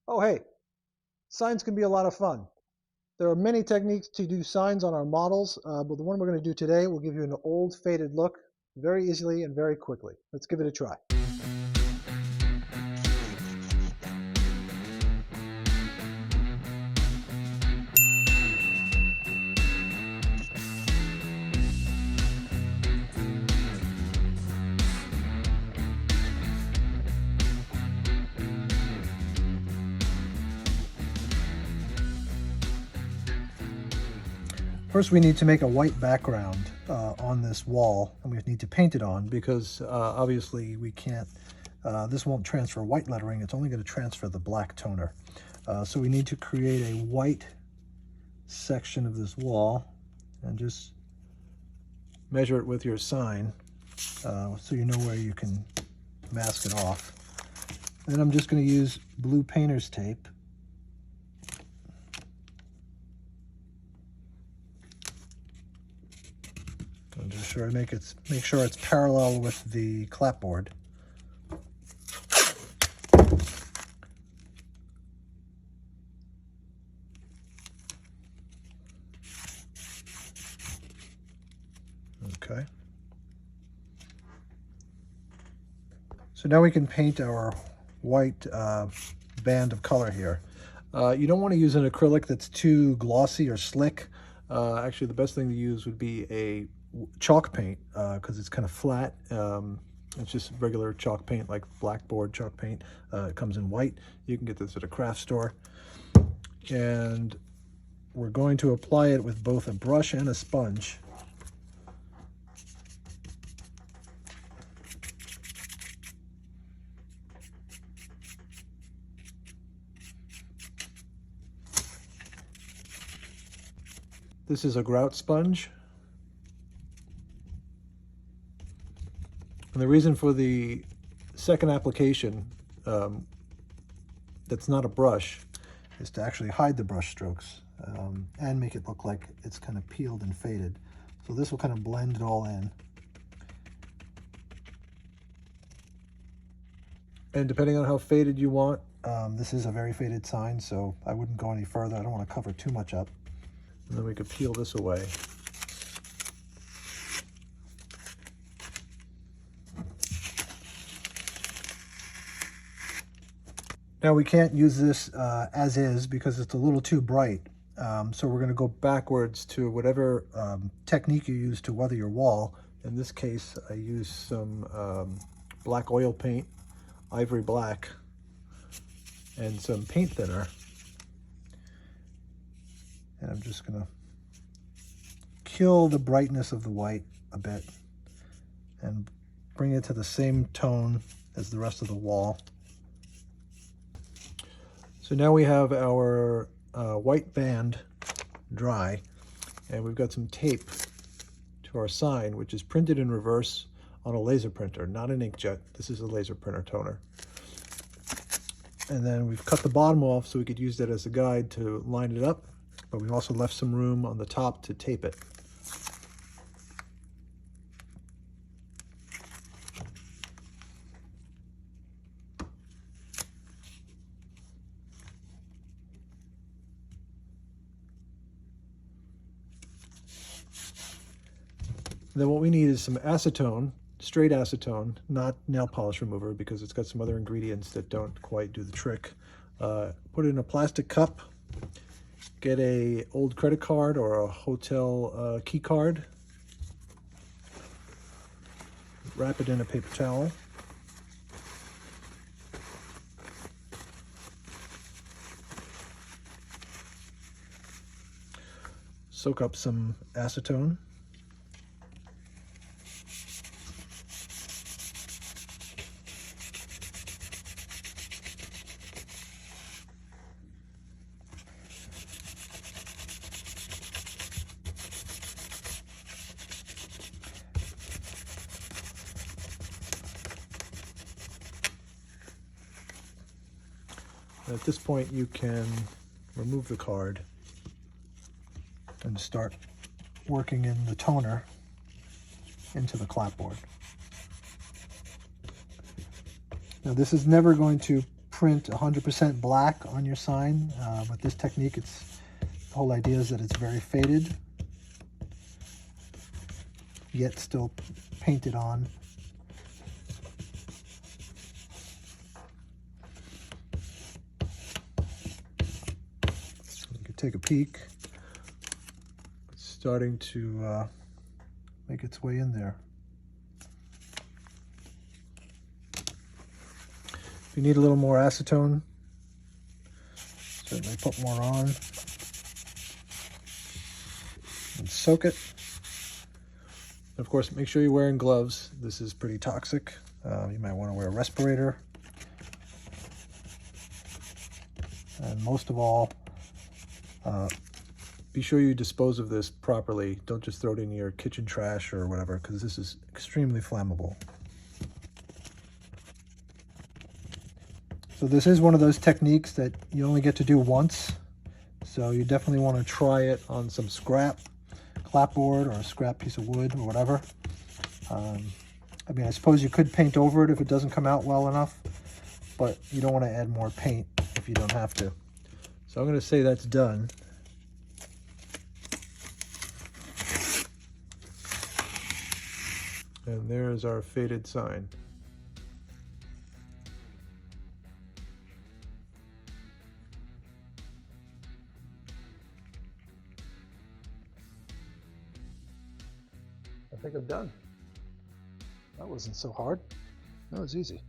Oh, hey, signs can be a lot of fun. There are many techniques to do signs on our models, but the one we're going to do today will give you an old faded look very easily and very quickly. Let's give it a try. First, we need to make a white background on this wall, and we need to paint it on because obviously we can't, this won't transfer white lettering, it's only going to transfer the black toner. So we need to create a white section of this wall and just measure it with your sign so you know where you can mask it off. Then I'm just going to use blue painter's tape. And just make sure it's parallel with the clapboard. Okay. So now we can paint our white band of color here. You don't want to use an acrylic that's too glossy or slick. Actually, the best thing to use would be a chalk paint because it's kind of flat. It's just regular chalk paint, like blackboard chalk paint. It comes in white. You can get this at a craft store. And we're going to apply it with both a brush and a sponge. This is a grout sponge. And the reason for the second application that's not a brush is to actually hide the brush strokes and make it look like it's kind of peeled and faded. So this will kind of blend it all in. And depending on how faded you want, this is a very faded sign, so I wouldn't go any further. I don't want to cover too much up. And then we could peel this away. Now we can't use this as is because it's a little too bright. So we're going to go backwards to whatever technique you use to weather your wall. In this case, I used some black oil paint, ivory black, and some paint thinner. And I'm just going to kill the brightness of the white a bit and bring it to the same tone as the rest of the wall. So now we have our white band dry, and we've got some tape to our sign, which is printed in reverse on a laser printer, not an inkjet. This is a laser printer toner. And then we've cut the bottom off so we could use that as a guide to line it up, but we've also left some room on the top to tape it. Then what we need is some acetone, straight acetone, not nail polish remover because it's got some other ingredients that don't quite do the trick. Put it in a plastic cup, get a old credit card or a hotel key card, wrap it in a paper towel. Soak up some acetone. At this point, you can remove the card and start working in the toner into the clapboard. Now, this is never going to print 100% black on your sign. With this technique, the whole idea is that it's very faded, yet still painted on. You can take a peek. It's starting to make its way in there. If you need a little more acetone, certainly put more on and soak it. Of course, make sure you're wearing gloves. This is pretty toxic. You might want to wear a respirator. And most of all, be sure you dispose of this properly. Don't just throw it in your kitchen trash or whatever, because this is extremely flammable. So this is one of those techniques that you only get to do once. So you definitely want to try it on some scrap clapboard or a scrap piece of wood or whatever. I mean, I suppose you could paint over it if it doesn't come out well enough, but you don't want to add more paint if you don't have to. So I'm going to say that's done. And there's our faded sign. I think I'm done. That wasn't so hard. That was easy.